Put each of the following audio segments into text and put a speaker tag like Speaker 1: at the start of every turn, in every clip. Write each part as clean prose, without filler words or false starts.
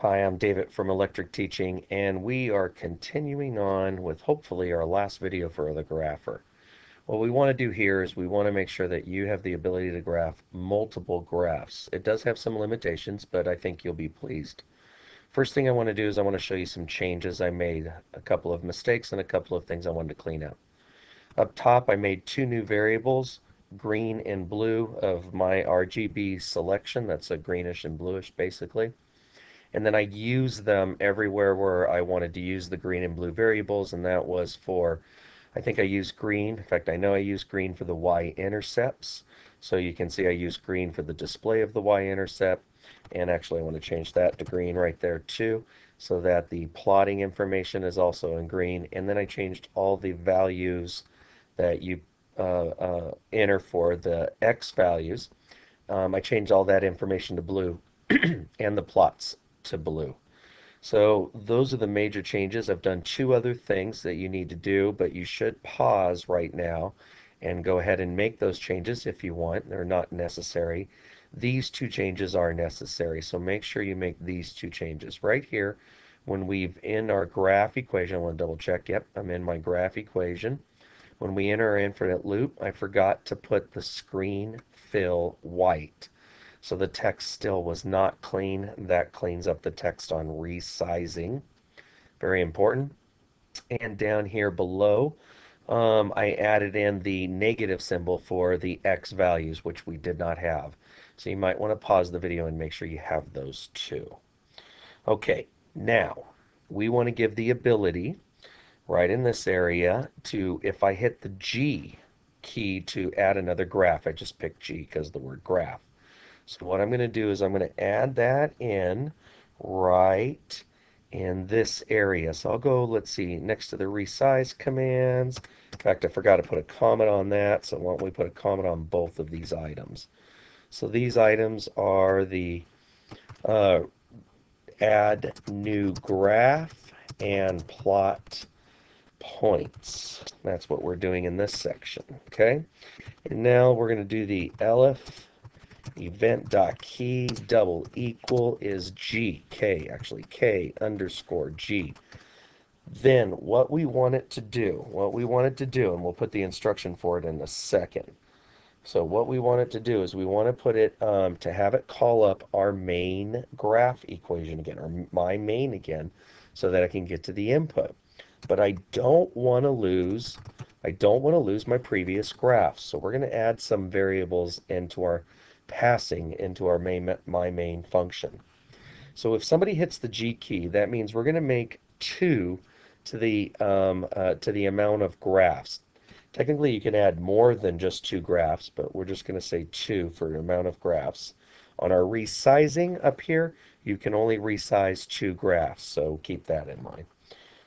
Speaker 1: Hi, I'm David from Electric Teaching, and we are continuing on with hopefully our last video for the grapher. What we want to do here is we want to make sure that you have the ability to graph multiple graphs. It does have some limitations, but I think you'll be pleased. First thing I want to do is I want to show you some changes I made, a couple of mistakes and a couple of things I wanted to clean up. Up top, I made two new variables, green and blue, of my RGB selection. That's a greenish and bluish, basically. And then I use them everywhere where I wanted to use the green and blue variables, and that was for, I think I used green. In fact, I know I used green for the y-intercepts. So you can see I used green for the display of the y-intercept. And actually, I want to change that to green right there too, so that the plotting information is also in green. And then I changed all the values that you enter for the x values. I changed all that information to blue and the plots to blue. So those are the major changes. I've done two other things that you need to do, but you should pause right now and go ahead and make those changes if you want. They're not necessary. These two changes are necessary, so make sure you make these two changes. Right here, when we've in our graph equation, I want to double check, yep, I'm in my graph equation. When we enter our infinite loop, I forgot to put the screen fill white. So the text still was not clean. That cleans up the text on resizing. Very important. And down here below, I added in the negative symbol for the x values, which we did not have. So you might want to pause the video and make sure you have those too. Okay, now we want to give the ability right in this area to, if I hit the G key to add another graph, I just picked G because of the word graph. So what I'm going to do is I'm going to add that in right in this area. So I'll go, let's see, next to the resize commands. In fact, I forgot to put a comment on that, so why don't we put a comment on both of these items. So these items are the add new graph and plot points. That's what we're doing in this section, okay? And now we're going to do the elif event.key double equal is G, K, actually K underscore G. Then what we want it to do, and we'll put the instruction for it in a second. So what we want it to do is we want to put it, to have it call up our main graph equation again, or my main again, so that I can get to the input. But I don't want to lose my previous graphs. So we're going to add some variables into our passing into our my main function. So if somebody hits the G key, that means we're going to make 2 to the amount of graphs. Technically, you can add more than just 2 graphs, but we're just going to say 2 for the amount of graphs. On our resizing up here, you can only resize 2 graphs, so keep that in mind.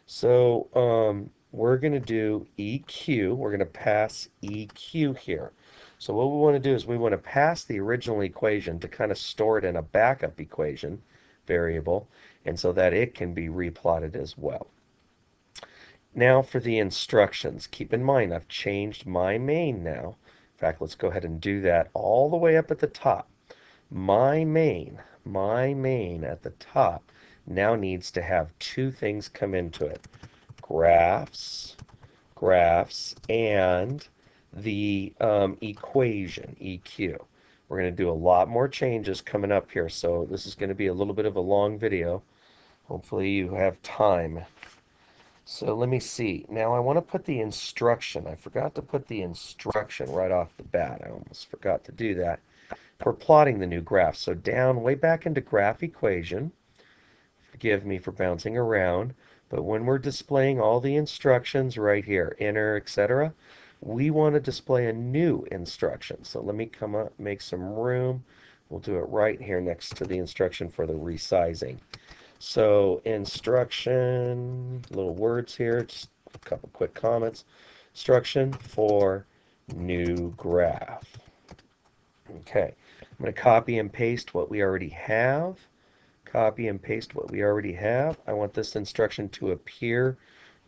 Speaker 1: So we're going to do EQ. We're going to pass EQ here. So what we want to do is we want to pass the original equation to kind of store it in a backup equation variable, and so that it can be replotted as well. Now for the instructions. Keep in mind, I've changed my main now. In fact, let's go ahead and do that all the way up at the top. My main at the top now needs to have 2 things come into it. Graphs, and the equation, EQ. We're going to do a lot more changes coming up here, so this is going to be a little bit of a long video. Hopefully you have time. So let me see. Now I want to put the instruction. I forgot to put the instruction right off the bat. I almost forgot to do that. For plotting the new graph. So down way back into graph equation. Forgive me for bouncing around. But when we're displaying all the instructions right here, enter, etc., we want to display a new instruction. So let me come up, make some room. We'll do it right here next to the instruction for the resizing. So instruction, little words here, just a couple quick comments. Instruction for new graph. Okay, I'm going to copy and paste what we already have. Copy and paste what we already have. I want this instruction to appear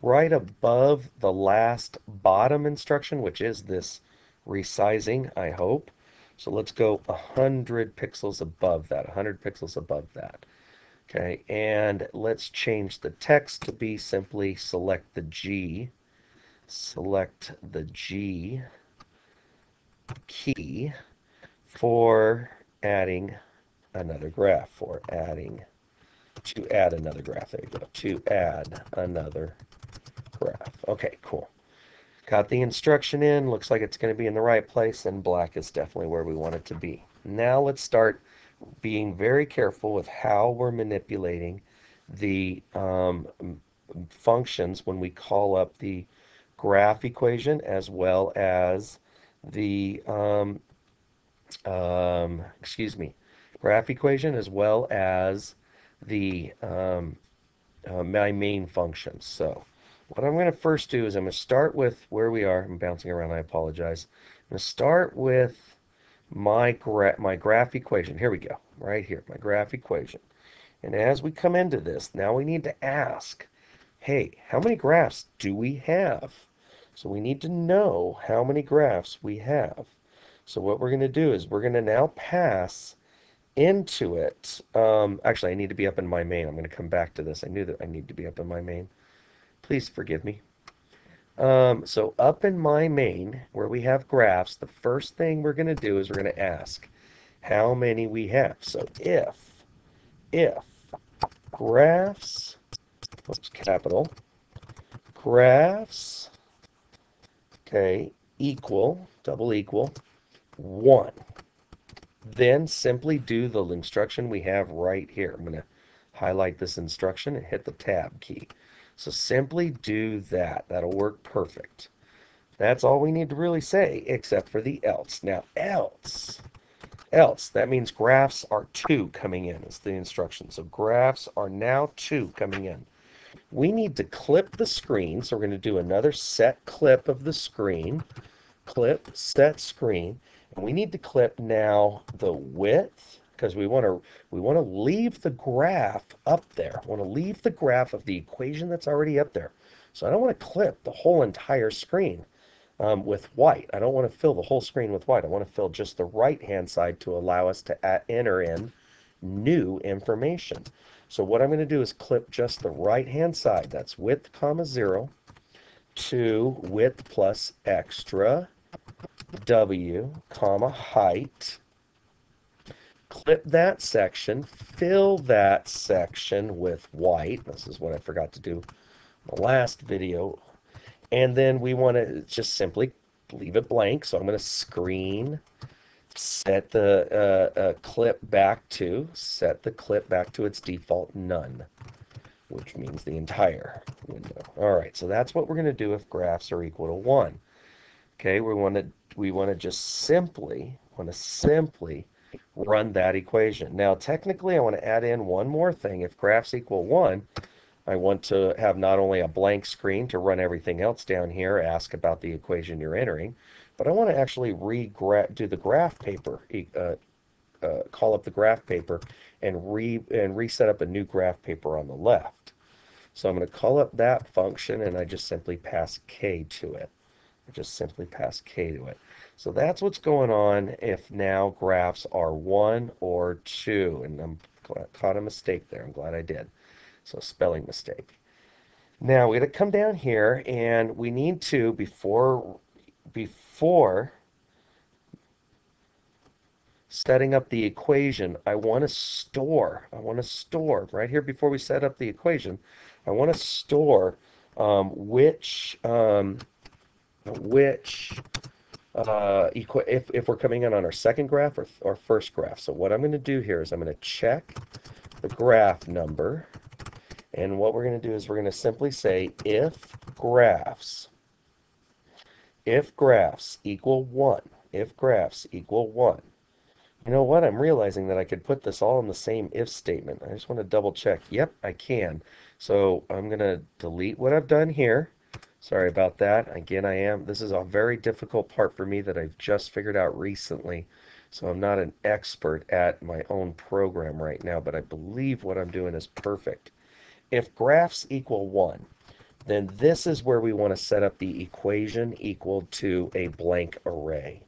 Speaker 1: right above the last bottom instruction, which is this resizing, I hope. So let's go 100 pixels above that, 100 pixels above that. Okay, and let's change the text to be simply select the G key for adding another graph, to add another graph. There you go. To add another graph. Okay, cool. Got the instruction in. Looks like it's going to be in the right place, and black is definitely where we want it to be. Now let's start being very careful with how we're manipulating the functions when we call up the graph equation as well as the excuse me, graph equation as well as the my main functions. So what I'm going to first do is I'm going to start with where we are. I'm bouncing around. I apologize. I'm going to start with my graph equation. Here we go. Right here, my graph equation. And as we come into this, now we need to ask, hey, how many graphs do we have? So we need to know how many graphs we have. So what we're going to do is we're going to now pass into it. Actually, I need to be up in my main. I'm going to come back to this. I knew that I need to be up in my main. Please forgive me. So up in my main, where we have graphs, the first thing we're going to do is we're going to ask how many we have. So if graphs, oops, capital, graphs, okay, equal, double equal, 1. Then simply do the instruction we have right here. I'm going to highlight this instruction and hit the tab key. So simply do that. That'll work perfect. That's all we need to really say, except for the else. Now, else, that means graphs are 2 coming in, is the instruction. So graphs are now 2 coming in. We need to clip the screen, so we're going to do another set clip of the screen. Clip, set screen. And we need to clip now the width, because we want to leave the graph up there. I want to leave the graph of the equation that's already up there. So I don't want to clip the whole entire screen with white. I don't want to fill the whole screen with white. I want to fill just the right-hand side to allow us to enter in new information. So what I'm going to do is clip just the right-hand side. That's width, comma, 0 to width plus extra W, comma, height. Clip that section, fill that section with white. This is what I forgot to do in the last video. And then we want to just simply leave it blank. So I'm going to screen, set the clip back to its default none, which means the entire window. All right, so that's what we're going to do if graphs are equal to 1. Okay, we want to just simply run that equation. Now, technically, I want to add in one more thing. If graphs equal 1, I want to have not only a blank screen to run everything else down here, ask about the equation you're entering, but I want to actually do the graph paper, call up the graph paper, and reset up a new graph paper on the left. So I'm going to call up that function, and I just simply pass k to it. Just simply pass k to it. So that's what's going on if now graphs are 1 or 2. And I'm caught a mistake there. I'm glad I did. So spelling mistake. Now we got to come down here and we need to, before setting up the equation, I want to store right here before we set up the equation, I want to store which if we're coming in on our second graph or first graph. So what I'm going to do here is I'm going to check the graph number, and what we're going to do is we're going to simply say if graphs equal 1, if graphs equal 1. You know what? I'm realizing that I could put this all in the same if statement. I just want to double check. Yep, I can. So I'm going to delete what I've done here. Sorry about that. Again, this is a very difficult part for me that I've just figured out recently. So I'm not an expert at my own program right now, but I believe what I'm doing is perfect. If graphs equal 1, then this is where we want to set up the equation equal to a blank array.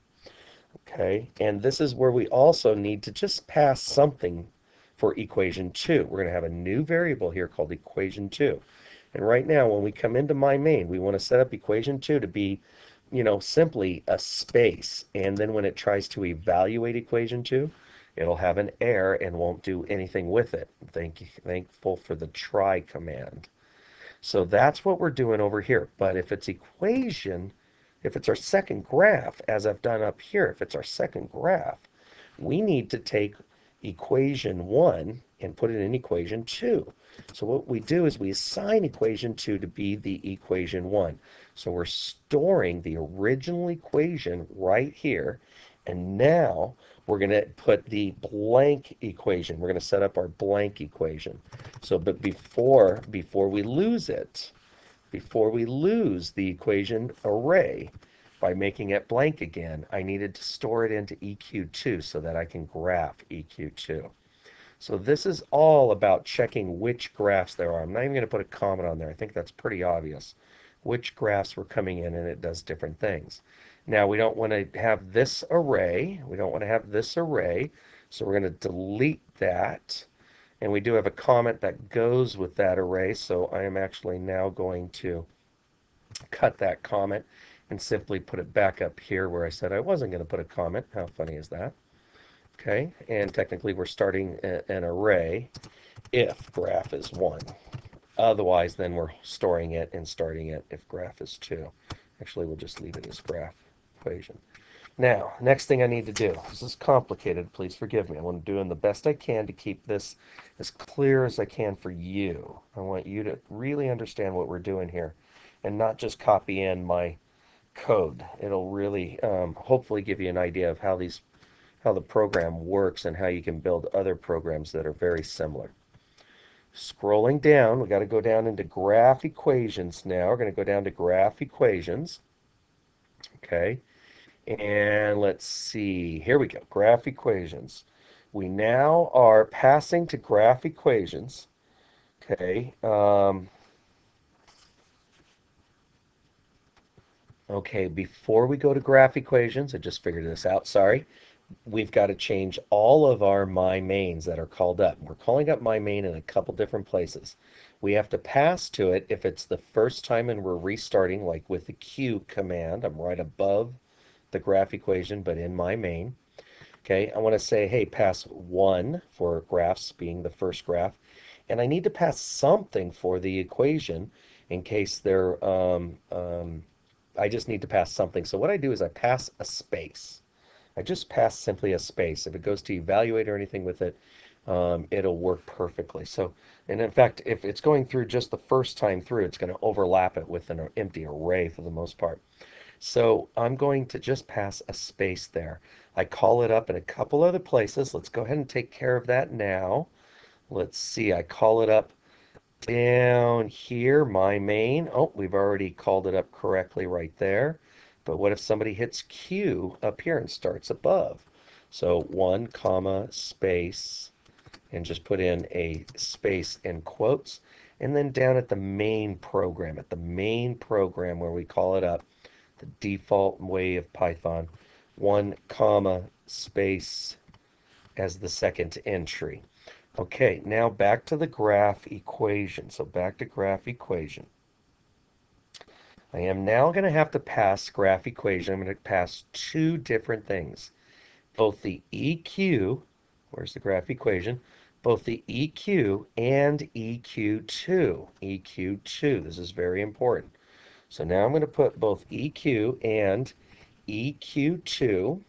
Speaker 1: Okay, and this is where we also need to just pass something for equation 2. We're going to have a new variable here called equation 2. And right now, when we come into my main, we want to set up equation 2 to be, simply a space. And then when it tries to evaluate equation 2, it'll have an error and won't do anything with it. Thankful for the try command. So that's what we're doing over here. But if it's equation, if it's our second graph, as I've done up here, if it's our second graph, we need to take equation 1 and put it in equation 2. So what we do is we assign equation 2 to be the equation 1. So we're storing the original equation right here. And now we're going to put the blank equation. We're going to set up our blank equation. So, but before we lose it, before we lose the equation array by making it blank again, I needed to store it into EQ2 so that I can graph EQ2. So this is all about checking which graphs there are. I'm not even going to put a comment on there. I think that's pretty obvious. Which graphs were coming in, and it does different things. Now, we don't want to have this array. We don't want to have this array. So we're going to delete that. And we do have a comment that goes with that array. So I am actually now going to cut that comment and simply put it back up here where I said I wasn't going to put a comment. How funny is that? Okay, and technically we're starting an array if graph is 1. Otherwise, then we're storing it and starting it if graph is 2. Actually, we'll just leave it as graph equation. Now, next thing I need to do, this is complicated, please forgive me. I'm doing the best I can to keep this as clear as I can for you. I want you to really understand what we're doing here and not just copy in my code. It'll really hopefully give you an idea of how the program works and how you can build other programs that are very similar. Scrolling down, we got to go down into graph equations now. We're going to go down to graph equations. Okay. And let's see. Here we go. Graph equations. We now are passing to graph equations. Okay. Okay, before we go to graph equations, I just figured this out, sorry. We've got to change all of our my mains that are called up. We're calling up my main in a couple different places. We have to pass to it if it's the first time and we're restarting, like with the Q command. I'm right above the graph equation, but in my main. Okay, I want to say, hey, pass 1 for graphs being the first graph. And I need to pass something for the equation in case they're, I just need to pass something. So what I do is I pass a space. I just pass simply a space. If it goes to evaluate or anything with it, it'll work perfectly. So, and in fact, if it's going through just the first time through, it's going to overlap it with an empty array for the most part. So I'm going to just pass a space there. I call it up in a couple other places. Let's go ahead and take care of that now. Let's see, I call it up down here, my main. Oh, we've already called it up correctly right there. But what if somebody hits Q up here and starts above? So 1 comma space and just put in a space in quotes. And then down at the main program, where we call it up, the default way of Python, 1 comma space as the second entry. Okay, now back to the graph equation. So back to graph equation. I am now going to have to pass graph equation. I'm going to pass 2 different things. Both the EQ, where's the graph equation? Both the EQ and EQ2. EQ2, this is very important. So now I'm going to put both EQ and EQ2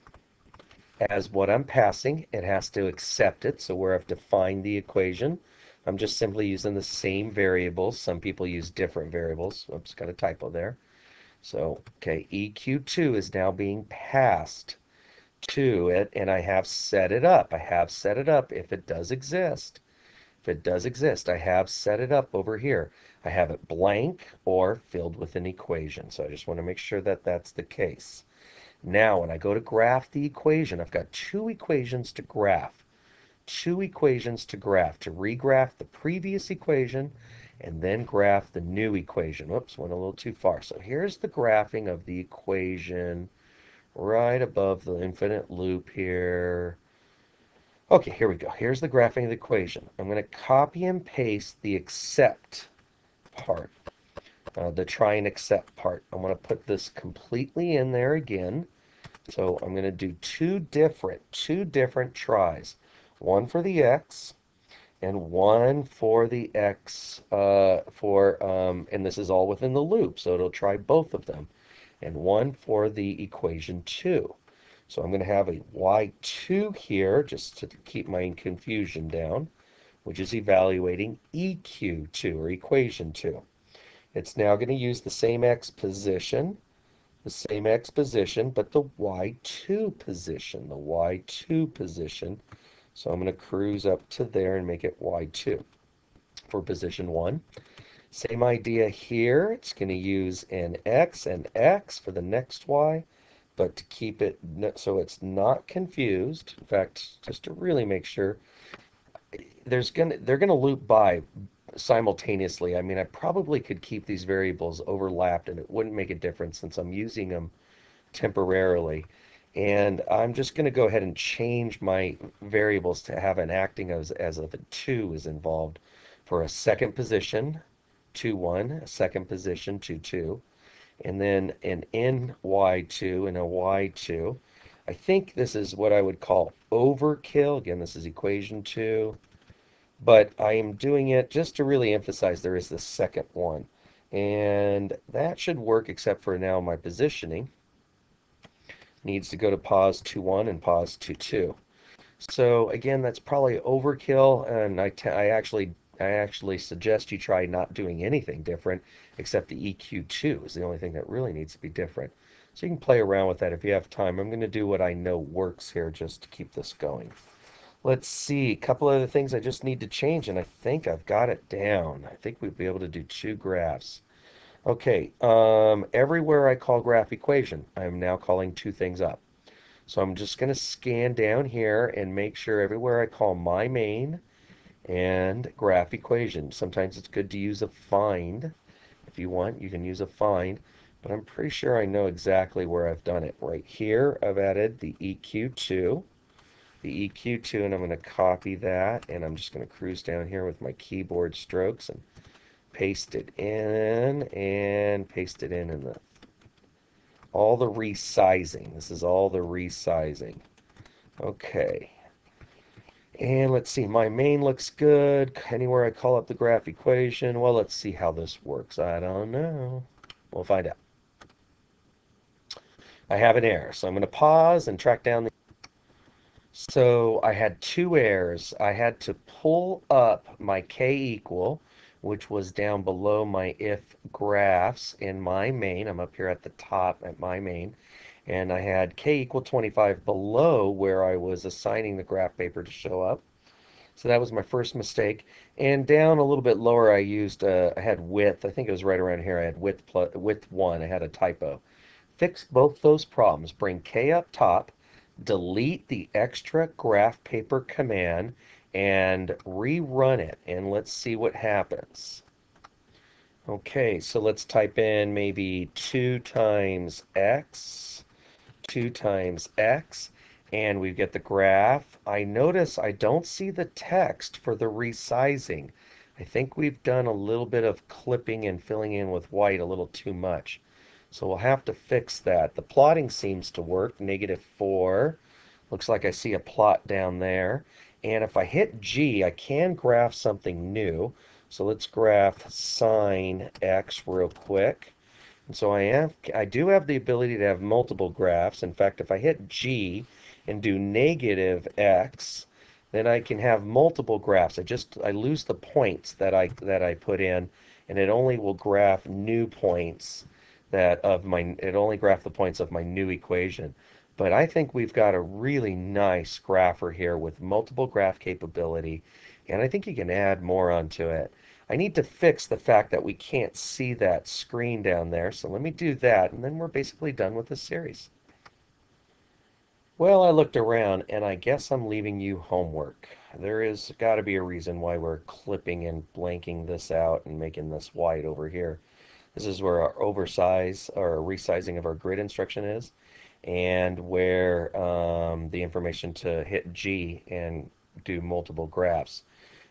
Speaker 1: as what I'm passing. It has to accept it, so where I've defined the equation, I'm just simply using the same variables. Some people use different variables. Oops, got a typo there. So, okay, EQ2 is now being passed to it, and I have set it up. I have set it up if it does exist. If it does exist, I have set it up over here. I have it blank or filled with an equation. So I just want to make sure that that's the case. Now, when I go to graph the equation, I've got 2 equations to graph. 2 equations to graph, to regraph the previous equation and then graph the new equation. Whoops, went a little too far. So here's the graphing of the equation right above the infinite loop here. Okay, here we go. Here's the graphing of the equation. I'm going to copy and paste the except part, the try and except part. I'm going to put this completely in there again. So I'm going to do two different tries. One for the x and one for the x and this is all within the loop, so it'll try both of them. And one for the equation 2. So I'm going to have a y2 here, just to keep my confusion down, which is evaluating EQ2, or equation 2. It's now going to use the same x position, but the y2 position, So I'm going to cruise up to there and make it y2 for position 1. Same idea here. It's going to use an x and x for the next y, but to keep it so it's not confused. In fact, just to really make sure, they're gonna loop by simultaneously. I mean, I probably could keep these variables overlapped and it wouldn't make a difference since I'm using them temporarily. And I'm just going to go ahead and change my variables to have an acting as if a 2 is involved for a second position, 2, 1, a second position, 2, 2, and then an NY2 and a Y2. I think this is what I would call overkill. Again, this is equation 2, but I am doing it just to really emphasize there is the second one. And that should work, except for now my positioning needs to go to pause 2, 1 and pause 2, 2. So again, that's probably overkill, and I actually suggest you try not doing anything different, except the EQ2 is the only thing that really needs to be different. So you can play around with that if you have time. I'm going to do what I know works here just to keep this going. Let's see, a couple other things I just need to change, and I think I've got it down. I think we'd be able to do two graphs. Okay, everywhere I call graph equation, I'm now calling two things up. So I'm just going to scan down here and make sure everywhere I call my main and graph equation. Sometimes it's good to use a find. If you want, you can use a find, but I'm pretty sure I know exactly where I've done it. Right here, I've added the EQ2, and I'm going to copy that, and I'm just going to cruise down here with my keyboard strokes and paste it in, and all the resizing. This is all the resizing. Okay. And let's see, my main looks good. Anywhere I call up the graph equation, well, let's see how this works. I don't know. We'll find out. I have an error, so I'm going to pause and track down the... So I had two errors. I had to pull up my k equal, which was down below my if graphs in my main. I'm up here at the top at my main. And I had k equal 25 below where I was assigning the graph paper to show up. So that was my first mistake. And down a little bit lower, I had width. I think it was right around here. I had width 1. I had a typo. Fix both those problems. Bring K up top, delete the extra graph paper command, and rerun it. And let's see what happens. Okay, so let's type in maybe 2 times x, 2 times x, and we get the graph. I notice I don't see the text for the resizing. I think we've done a little bit of clipping and filling in with white a little too much. So we'll have to fix that. The plotting seems to work. -4. Looks like I see a plot down there. And if I hit G, I can graph something new. So let's graph sine x real quick. And so I do have the ability to have multiple graphs. In fact, if I hit G and do -x, then I can have multiple graphs. I lose the points that I put in, and it only will graph new points it only graph the points of my new equation. But I think we've got a really nice grapher here with multiple graph capability, and I think you can add more onto it. I need to fix the fact that we can't see that screen down there, so let me do that, and then we're basically done with this series. Well, I looked around, and I guess I'm leaving you homework. There is got to be a reason why we're clipping and blanking this out and making this white over here. This is where our oversize or resizing of our grid instruction is, and where the information to hit G and do multiple graphs.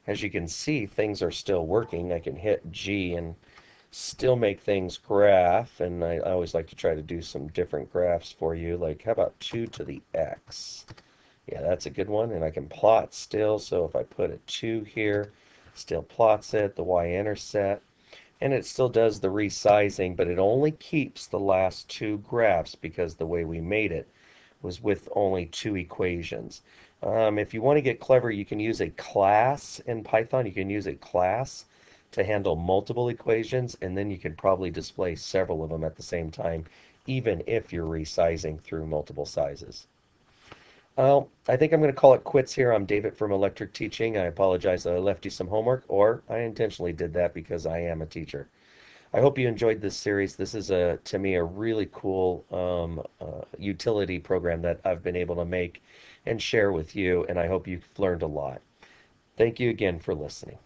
Speaker 1: As you can see, things are still working. I can hit G and still make things graph, and I always like to try to do some different graphs for you, like how about 2 to the x? Yeah, that's a good one, and I can plot still, so if I put a 2 here, still plots it, the y-intercept, and it still does the resizing, but it only keeps the last two graphs because the way we made it was with only two equations. If you want to get clever, you can use a class in Python. You can use a class to handle multiple equations, and then you can probably display several of them at the same time, even if you're resizing through multiple sizes. Well, I think I'm going to call it quits here. I'm David from Electric Teaching. I apologize that I left you some homework, or I intentionally did that because I am a teacher. I hope you enjoyed this series. This is to me, a really cool utility program that I've been able to make and share with you, and I hope you've learned a lot. Thank you again for listening.